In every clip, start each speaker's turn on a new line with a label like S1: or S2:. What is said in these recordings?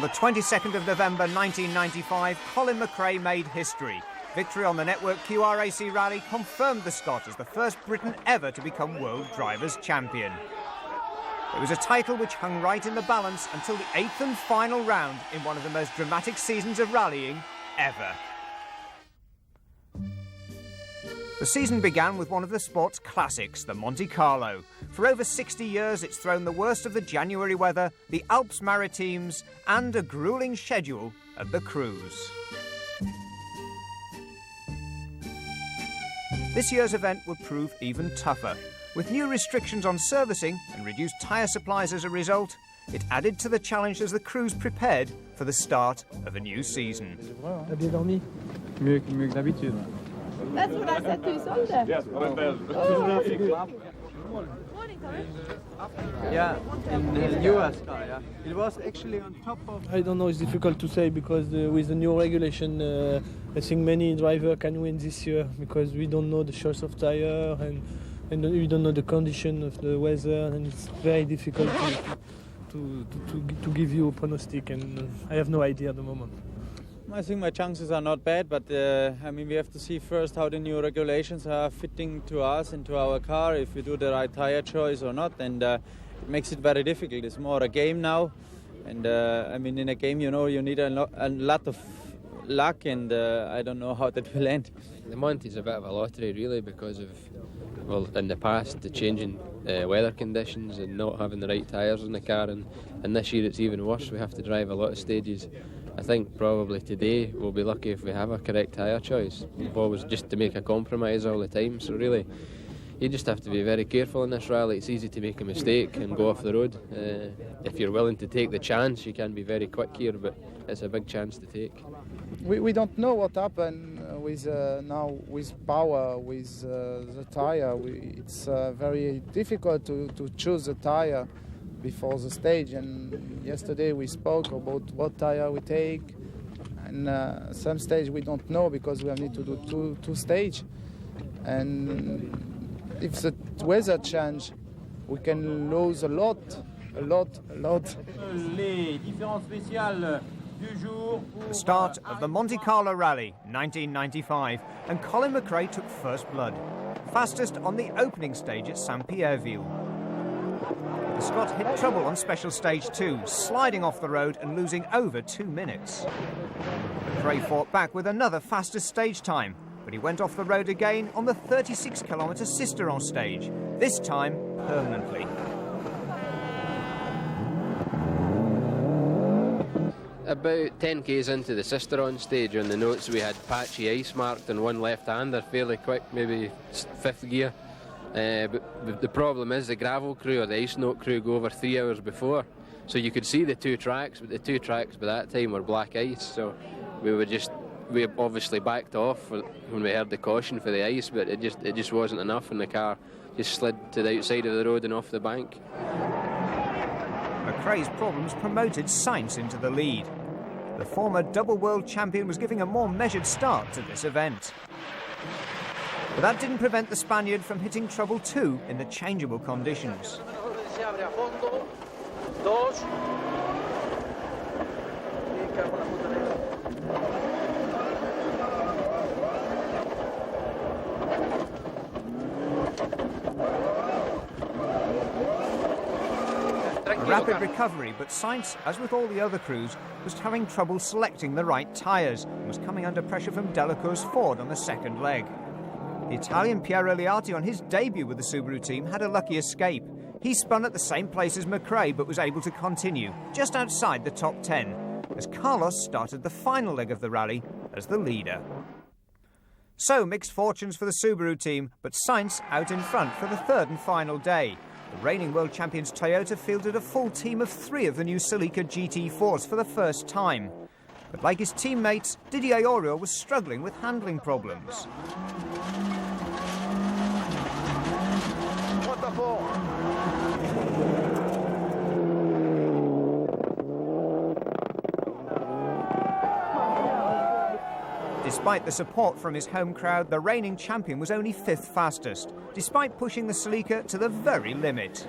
S1: the 22nd of November 1995, Colin McRae made history. Victory on the network QRAC Rally confirmed the Scot as the first Briton ever to become World Drivers' Champion. It was a title which hung right in the balance until the 8th and final round in one of the most dramatic seasons of rallying ever. The season began with one of the sport's classics, the Monte Carlo. For over 60 years, it's thrown the worst of the January weather, the Alpes Maritimes, and a gruelling schedule at the Cruise. This year's event would prove even tougher. With new restrictions on servicing and reduced tyre supplies as a result, it added to the challenge as the Cruise prepared for the start of a new season.
S2: T'as bien dormi? Mieux que d'habitude.
S3: That's what I said to Sunday.
S2: Yes, yeah, in the US car, yeah. It was actually on top of...
S4: I don't know, it's difficult to say because with the new regulation, I think many drivers can win this year because we don't know the choice of tire and we don't know the condition of the weather, and it's very difficult to give you a prognostic, and I have no idea at the moment.
S5: I think my chances are not bad, but I mean, we have to see first how the new regulations are fitting to us and to our car, if we do the right tire choice or not, and it makes it very difficult. It's more a game now, and I mean, in a game, you know, you need a lot of luck, and I don't know how that will end.
S6: The Monte's a bit of a lottery, really, because of, well, in the past, the changing weather conditions and not having the right tyres in the car, and this year it's even worse. We have to drive a lot of stages. I think probably today we'll be lucky if we have a correct tyre choice. We've always just to make a compromise all the time, so really you just have to be very careful in this rally. It's easy to make a mistake and go off the road. If you're willing to take the chance, you can be very quick here, but it's a big chance to take.
S7: We don't know what happened with now with power, with the tyre. It's very difficult to choose a tyre before the stage, and yesterday we spoke about what tyre we take, and some stage we don't know because we need to do two stage, and if the weather change we can lose a lot.
S1: The start of the Monte Carlo Rally 1995, and Colin McRae took first blood, fastest on the opening stage at Saint-Pierreville. The Scot hit trouble on special stage 2, sliding off the road and losing over 2 minutes. McRae fought back with another faster stage time, but he went off the road again on the 36-kilometre Sisteron stage, this time permanently.
S6: About 10 k's into the Sisteron stage, on the notes we had patchy ice marked on one left-hander fairly quick, maybe 5th gear. But the problem is the gravel crew or the ice note crew go over 3 hours before, so you could see the two tracks, but the two tracks by that time were black ice, so we obviously backed off when we heard the caution for the ice, but it just wasn't enough, and the car just slid to the outside of the road and off the bank.
S1: McRae's problems promoted Sainz into the lead. The former double world champion was giving a more measured start to this event. But that didn't prevent the Spaniard from hitting trouble too in the changeable conditions. A rapid recovery, but Sainz, as with all the other crews, was having trouble selecting the right tyres and was coming under pressure from Delacour's Ford on the second leg. The Italian Piero Liati, on his debut with the Subaru team, had a lucky escape. He spun at the same place as McRae but was able to continue, just outside the top 10, as Carlos started the final leg of the rally as the leader. So, mixed fortunes for the Subaru team, but Sainz out in front for the third and final day. The reigning world champions Toyota fielded a full team of 3 of the new Celica GT4s for the first time. But like his teammates, Didier Auriol was struggling with handling problems. Despite the support from his home crowd, the reigning champion was only 5th fastest, despite pushing the Celica to the very limit.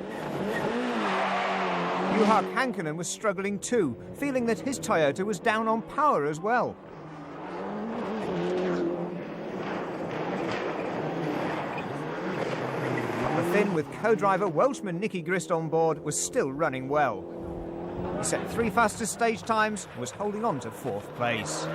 S1: Juha Hankinen was struggling too, feeling that his Toyota was down on power as well. The Finn, with co-driver Welshman Nicky Grist on board, was still running well. He set 3 fastest stage times and was holding on to 4th place.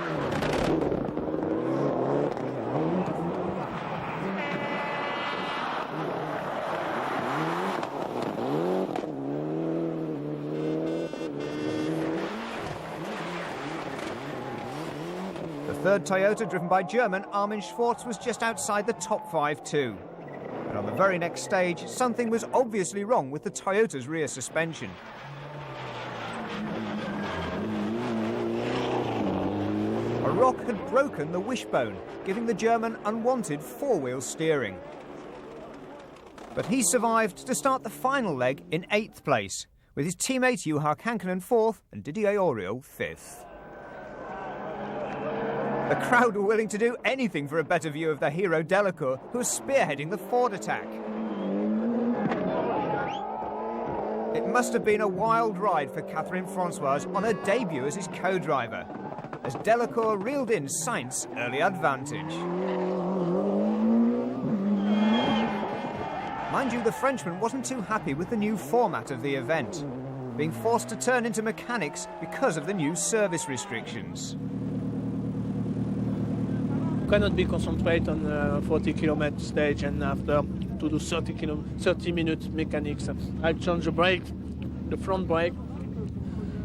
S1: The third Toyota, driven by German Armin Schwarz, was just outside the top 5 too. But on the very next stage, something was obviously wrong with the Toyota's rear suspension. A rock had broken the wishbone, giving the German unwanted 4-wheel steering. But he survived to start the final leg in 8th place, with his teammate Juha Hankinen 4th and Didier Auriol 5th. The crowd were willing to do anything for a better view of their hero Delacour, who was spearheading the Ford attack. It must have been a wild ride for Catherine Francoise on her debut as his co-driver, as Delacour reeled in Sainz's early advantage. Mind you, the Frenchman wasn't too happy with the new format of the event, being forced to turn into mechanics because of the new service restrictions.
S4: Cannot be concentrate on a 40-kilometer stage and after to do 30 minutes mechanics. I change the brake, the front brake.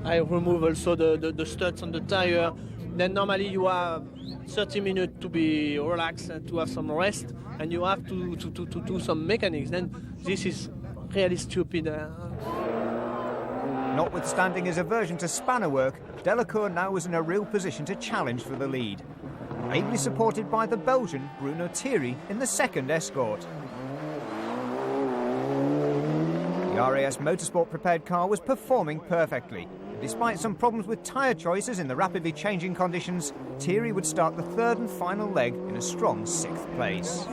S4: I remove also the studs on the tire. Then normally you have 30 minutes to be relaxed and to have some rest, and you have to do some mechanics. Then this is really stupid.
S1: Notwithstanding his aversion to spanner work, Delacour now was in a real position to challenge for the lead, ably supported by the Belgian Bruno Thierry in the second escort. The RAS Motorsport prepared car was performing perfectly. Despite some problems with tyre choices in the rapidly changing conditions, Thierry would start the third and final leg in a strong 6th place.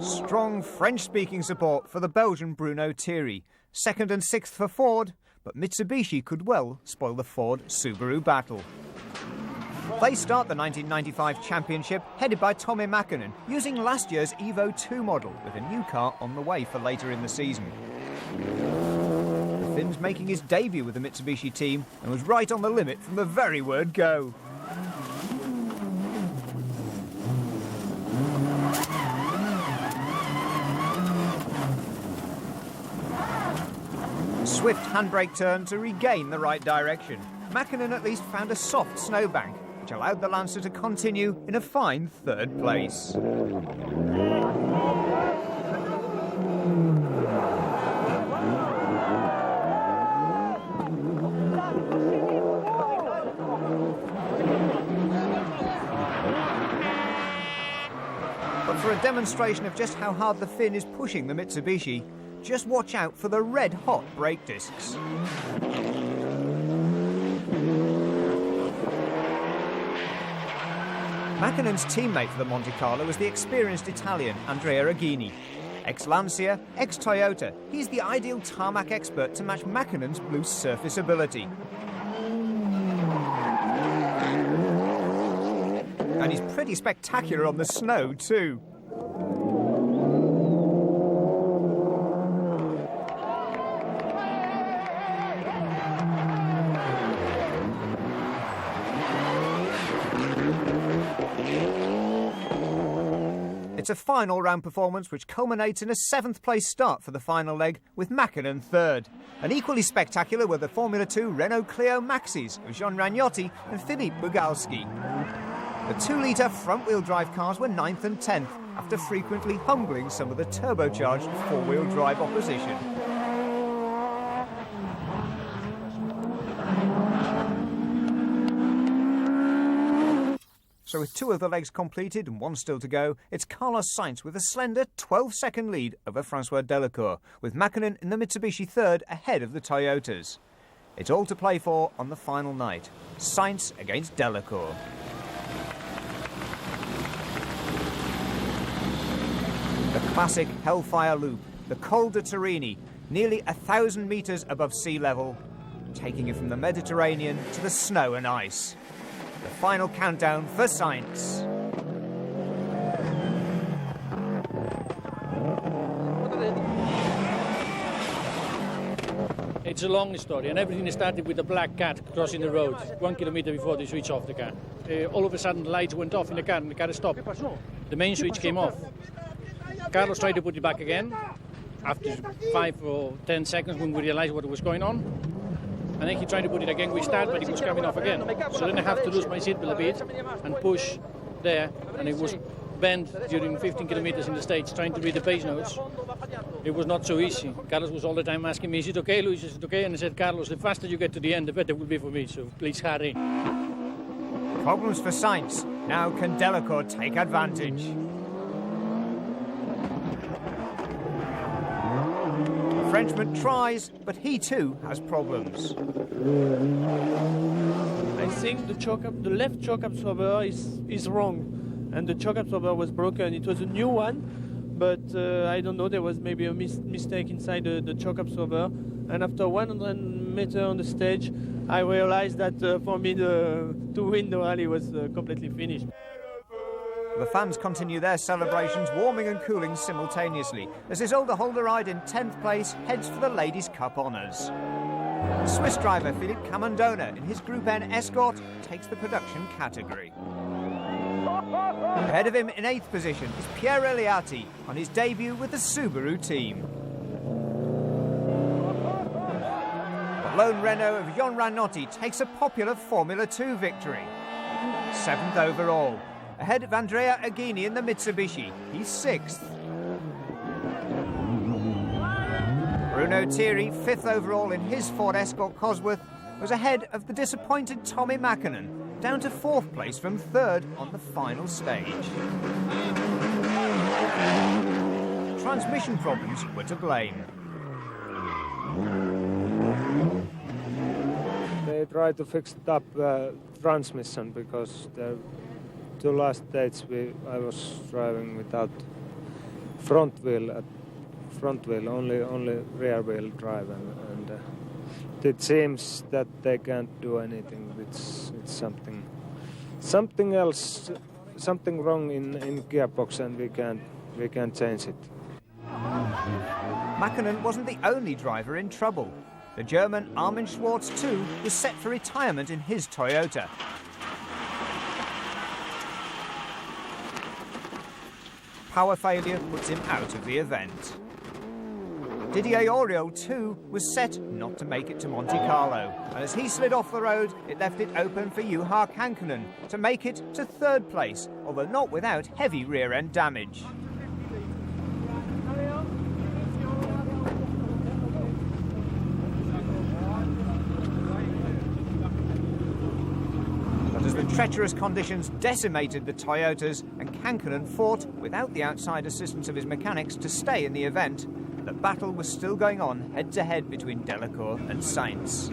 S1: Strong French-speaking support for the Belgian Bruno Thierry. 2nd and 6th for Ford, but Mitsubishi could well spoil the Ford-Subaru battle. They start the 1995 championship headed by Tommi Mäkinen, using last year's Evo 2 model with a new car on the way for later in the season. The Finn's making his debut with the Mitsubishi team and was right on the limit from the very word go. Swift handbrake turn to regain the right direction. Mäkinen at least found a soft snowbank, which allowed the Lancer to continue in a fine 3rd place. But for a demonstration of just how hard the Finn is pushing the Mitsubishi, just watch out for the red-hot brake discs. Mäkinen's teammate for the Monte Carlo was the experienced Italian Andrea Aghini. Ex-Lancia, ex-Toyota, he's the ideal tarmac expert to match Mäkinen's loose surface ability. And he's pretty spectacular on the snow too. It's a final round performance which culminates in a 7th place start for the final leg, with Mäkinen 3rd. And equally spectacular were the Formula 2 Renault Clio Maxis of Jean Ragnotti and Philippe Bugalski. The 2-litre front-wheel drive cars were 9th and 10th, after frequently humbling some of the turbocharged 4-wheel drive opposition. So with 2 of the legs completed and 1 still to go, it's Carlos Sainz with a slender 12-second lead over Francois Delacour, with Mäkinen in the Mitsubishi third ahead of the Toyotas. It's all to play for on the final night. Sainz against Delacour. The classic Hellfire Loop, the Col de Torini, nearly 1,000 metres above sea level, taking you from the Mediterranean to the snow and ice. The final countdown for Sainz.
S8: It's a long story, and everything started with a black cat crossing the road 1 kilometre before they switch off the car. All of a sudden, the lights went off in the car, and the car stopped. The main switch came off. Carlos tried to put it back again after 5 or 10 seconds when we realized what was going on. And then he tried to put it again. We started, but it was coming off again. So then I have to lose my seatbelt a bit and push there, and it was bent during 15 kilometers in the States, trying to read the pace notes. It was not so easy. Carlos was all the time asking me, is it okay, Luis, is it okay? And I said, Carlos, the faster you get to the end, the better it will be for me, so please hurry.
S1: Problems for Sainz. Now can Delacour take advantage? The Frenchman tries, but he too has problems.
S4: I think the left choke absorber is wrong, and the choke absorber was broken. It was a new one, but I don't know, there was maybe a mistake inside the choke absorber. And after 100 meters on the stage, I realized that for me to win the rally was completely finished.
S1: The fans continue their celebrations, warming and cooling simultaneously, as Isolde Holderide in 10th place heads for the Ladies' Cup honours. Swiss driver Philippe Camandona in his Group N Escort takes the production category. Ahead of him in 8th position is Pierre Eliatti on his debut with the Subaru team. The lone Renault of Jon Ranotti takes a popular Formula 2 victory. 7th overall. Ahead of Andrea Aghini in the Mitsubishi, he's 6th. Bruno Thierry, 5th overall in his Ford Escort Cosworth, was ahead of the disappointed Tommi Mäkinen, down to 4th place from 3rd on the final stage. Transmission problems were to blame.
S9: They tried to fix up transmission because the 2 last days I was driving without front wheel, only rear wheel drive, and it seems that they can't do anything. It's something else, something wrong in gearbox, and we can't change it.
S1: Mäkinen wasn't the only driver in trouble. The German Armin Schwarz too was set for retirement in his Toyota. Power failure puts him out of the event. Didier Auriol too was set not to make it to Monte Carlo, and as he slid off the road, it left it open for Juha Kankkunen to make it to 3rd place, although not without heavy rear-end damage. But as the treacherous conditions decimated the Toyotas and Kankkunen fought, without the outside assistance of his mechanics, to stay in the event, the battle was still going on head-to-head between Delacour and Sainz.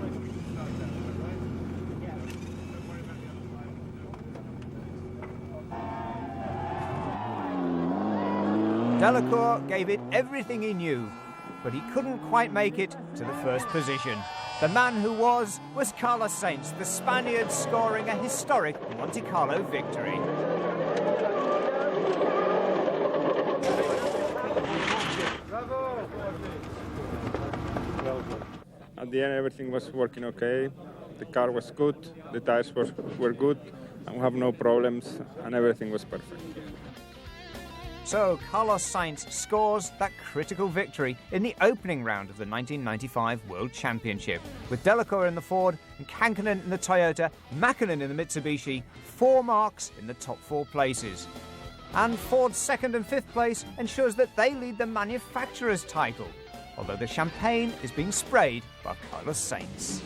S1: Delacour gave it everything he knew, but he couldn't quite make it to the 1st position. The man who was Carlos Sainz, the Spaniard scoring a historic Monte Carlo victory.
S9: At the end, everything was working okay. The car was good, the tires were good, and we have no problems, and everything was perfect.
S1: So Carlos Sainz scores that critical victory in the opening round of the 1995 World Championship, with Delacour in the Ford and Kankkunen in the Toyota, Mäkinen in the Mitsubishi, 4 marks in the top 4 places. And Ford's 2nd and 5th place ensures that they lead the manufacturer's title, although the champagne is being sprayed by Carlos Sainz.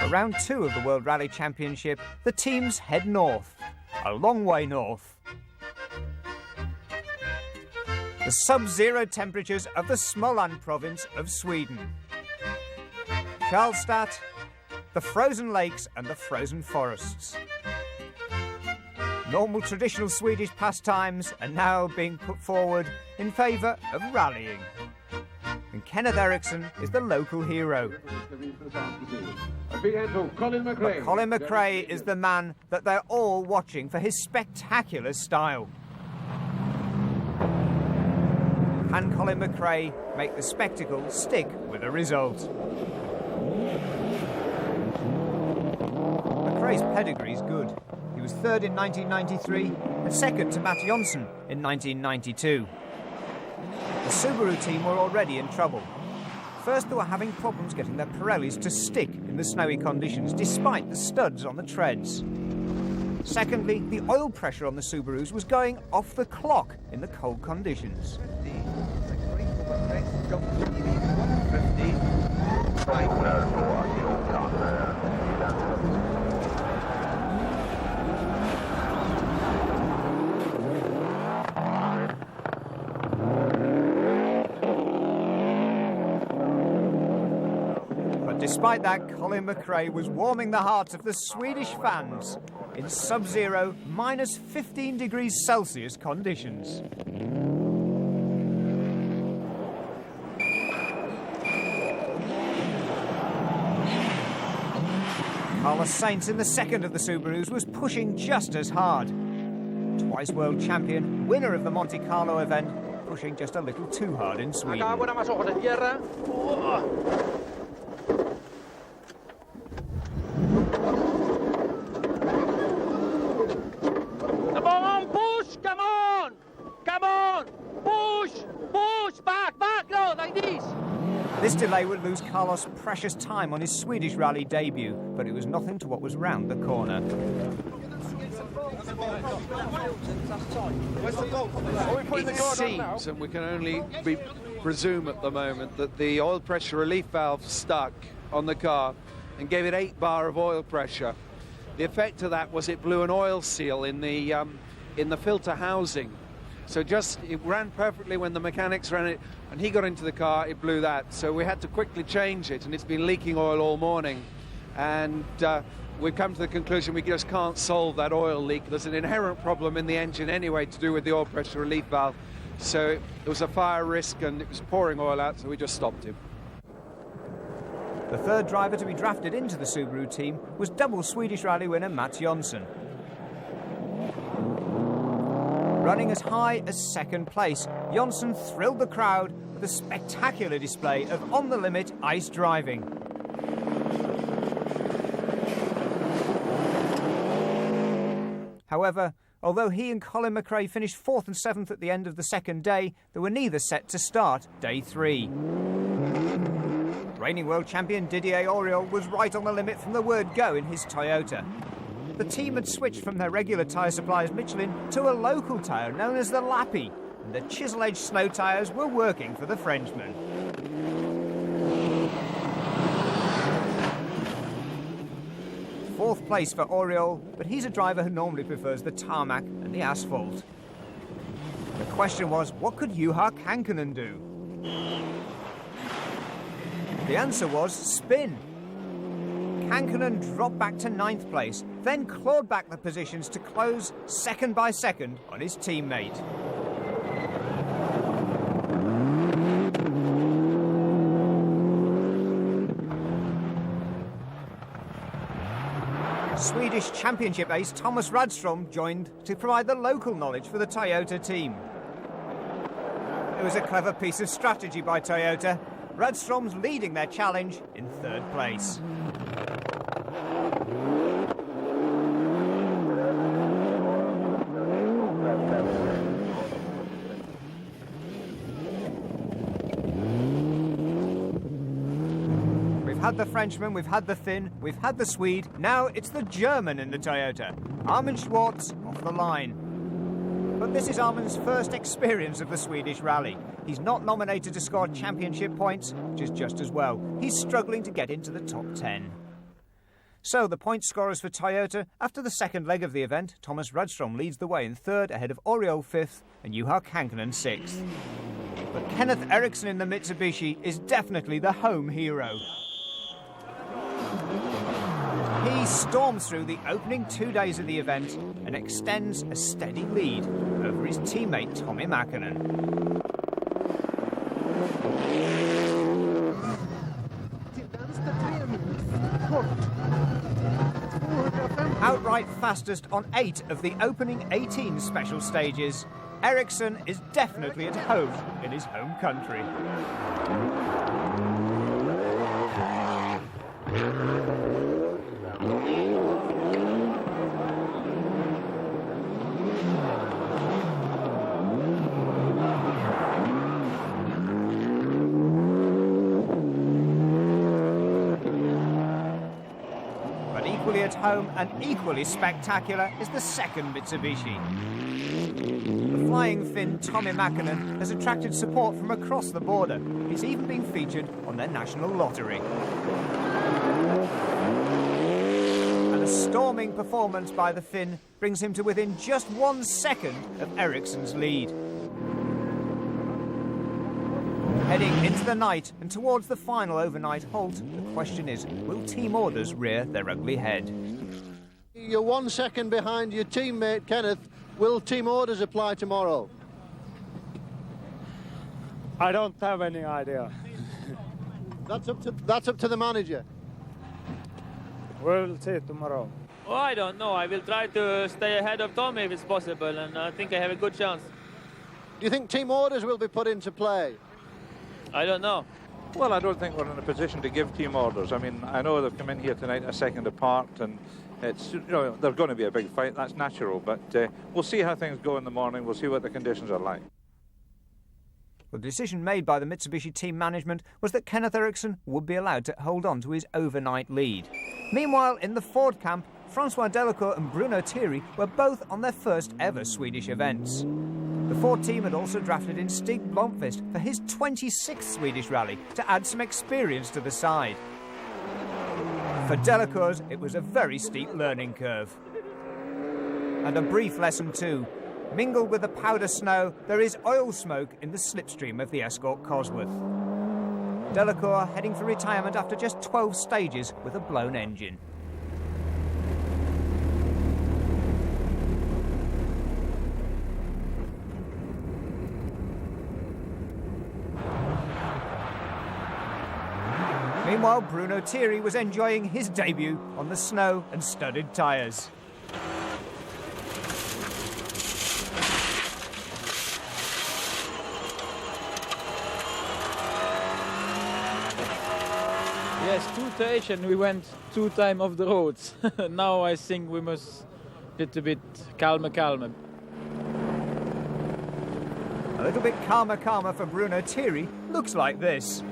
S1: For round 2 of the World Rally Championship, the teams head north, a long way north. The sub-zero temperatures of the Småland province of Sweden. Karlstad, the frozen lakes and the frozen forests. Normal traditional Swedish pastimes are now being put forward in favour of rallying. And Kenneth Eriksson is the local hero. But Colin McRae is the man that they're all watching for his spectacular style. Can Colin McRae make the spectacle stick with a result? McRae's pedigree is good. He was third in 1993 and second to Matt Jonsson in 1992. The Subaru team were already in trouble. First, they were having problems getting their Pirellis to stick in the snowy conditions, despite the studs on the treads. Secondly, the oil pressure on the Subarus was going off the clock in the cold conditions. Despite that, Colin McRae was warming the hearts of the Swedish fans in sub-zero, minus 15 degrees Celsius conditions. Carlos Sainz in the second of the Subarus was pushing just as hard. Twice world champion, winner of the Monte Carlo event, pushing just a little too hard in Sweden. This delay would lose Carlos precious time on his Swedish rally debut, but it was nothing to what was round the corner.
S10: It seems, and we can only presume at the moment, that the oil pressure relief valve stuck on the car and gave it 8 bar of oil pressure. The effect of that was it blew an oil seal in the filter housing. So it ran perfectly when the mechanics ran it, and he got into the car, it blew that. So we had to quickly change it, and it's been leaking oil all morning. And we've come to the conclusion we just can't solve that oil leak. There's an inherent problem in the engine anyway to do with the oil pressure relief valve. So there was a fire risk, and it was pouring oil out, so we just stopped him.
S1: The third driver to be drafted into the Subaru team was double Swedish rally winner Matt Jonsson. Running as high as second place, Jonsson thrilled the crowd with a spectacular display of on-the-limit ice driving. However, although he and Colin McRae finished 4th and 7th at the end of the second day, they were neither set to start day 3. Reigning world champion Didier Auriol was right on the limit from the word go in his Toyota. The team had switched from their regular tyre suppliers Michelin to a local tyre known as the Lappy, and the chisel-edge snow tyres were working for the Frenchman. Fourth place for Auriol, but he's a driver who normally prefers the tarmac and the asphalt. The question was, what could Juha Kankkunen do? The answer was spin. Kankkunen dropped back to 9th place, then clawed back the positions to close second by second on his teammate. Swedish Championship ace Thomas Radstrom joined to provide the local knowledge for the Toyota team. It was a clever piece of strategy by Toyota. Radstrom's leading their challenge in 3rd place. We've had the Frenchman, we've had the Finn, we've had the Swede, now it's the German in the Toyota. Armin Schwartz off the line. But this is Armin's first experience of the Swedish rally. He's not nominated to score championship points, which is just as well. He's struggling to get into the top 10. So the point scorers for Toyota after the second leg of the event, Thomas Radstrom leads the way in third ahead of Oriol fifth and Juha Kankkunen sixth. But Kenneth Eriksson in the Mitsubishi is definitely the home hero. He storms through the opening 2 days of the event and extends a steady lead over his teammate Tommi Mäkinen. Outright fastest on 8 of the opening 18 special stages, Eriksson is definitely at home in his home country. Equally at home and equally spectacular is the second Mitsubishi. The flying Finn Tommi Mäkinen has attracted support from across the border. He's even been featured on their national lottery. And a storming performance by the Finn brings him to within just 1 second of Eriksson's lead. Heading into the night and towards the final overnight halt, the question is, will Team Orders rear their ugly head?
S11: You're 1 second behind your teammate, Kenneth. Will Team Orders apply tomorrow?
S9: I don't have any idea.
S11: That's up to the manager.
S9: We'll see tomorrow.
S12: Oh, I don't know. I will try to stay ahead of Tommy if it's possible, and I think I have a good chance.
S11: Do you think Team Orders will be put into play?
S12: I don't know.
S13: Well, I don't think we're in a position to give team orders. I mean, I know they've come in here tonight a second apart, and it's, you know, there's going to be a big fight. That's natural, but we'll see how things go in the morning. We'll see what the conditions are like.
S1: The decision made by the Mitsubishi team management was that Kenneth Eriksson would be allowed to hold on to his overnight lead. Meanwhile, in the Ford camp, Francois Delacour and Bruno Thierry were both on their first ever Swedish events. The Ford team had also drafted in Stig Blomqvist for his 26th Swedish rally to add some experience to the side. For Delacour's, it was a very steep learning curve. And a brief lesson too. Mingled with the powder snow, there is oil smoke in the slipstream of the Escort Cosworth. Delacour heading for retirement after just 12 stages with a blown engine. Meanwhile, Bruno Thierry was enjoying his debut on the snow and studded tyres.
S5: Yes, 2 stations we went 2 times off the roads. Now I think we must little bit calmer.
S1: A little bit calmer for Bruno Thierry looks like this.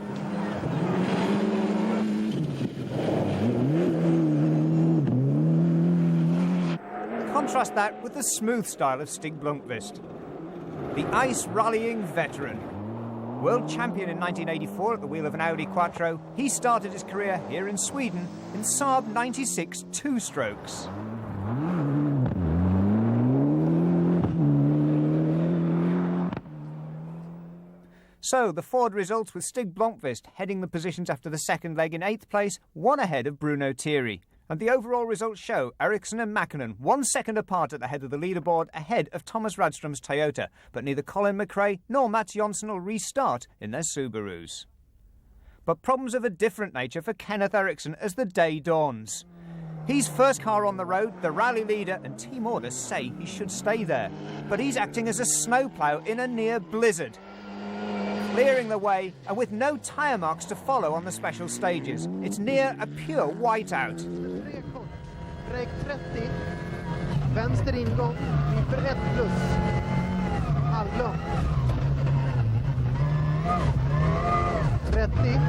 S1: Contrast that with the smooth style of Stig Blomqvist, the ice rallying veteran. World champion in 1984 at the wheel of an Audi Quattro, he started his career here in Sweden in Saab 96 two-strokes. So the Ford results with Stig Blomqvist heading the positions after the second leg in 8th place, 1 ahead of Bruno Thierry. And the overall results show Eriksson and Mäkinen 1 second apart at the head of the leaderboard, ahead of Thomas Radstrom's Toyota, but neither Colin McRae nor Mats Jonsson will restart in their Subarus. But problems of a different nature for Kenneth Eriksson as the day dawns. He's first car on the road, the rally leader, and team orders say he should stay there. But he's acting as a snowplough in a near blizzard, clearing the way and with no tyre marks to follow on the special stages. It's near a pure whiteout.
S14: Break 30, vänster ingång, för 1 plus, halvlång, 30.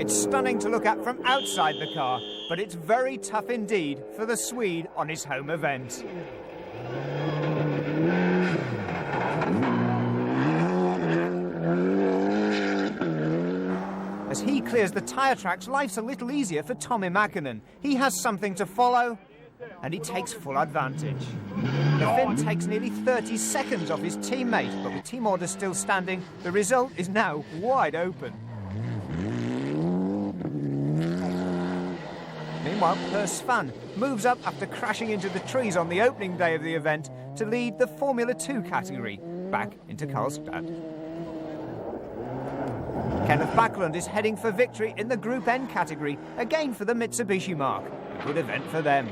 S1: It's stunning to look at from outside the car, but it's very tough indeed for the Swede on his home event. As he clears the tyre tracks, life's a little easier for Tommy Mäkinen. He has something to follow, and he takes full advantage. The Finn takes nearly 30 seconds off his teammate, but with team orders still standing, the result is now wide open. Meanwhile, Per Svan moves up after crashing into the trees on the opening day of the event to lead the Formula 2 category back into Karlstad. Kenneth Backlund is heading for victory in the Group N category, again for the Mitsubishi marque. A good event for them.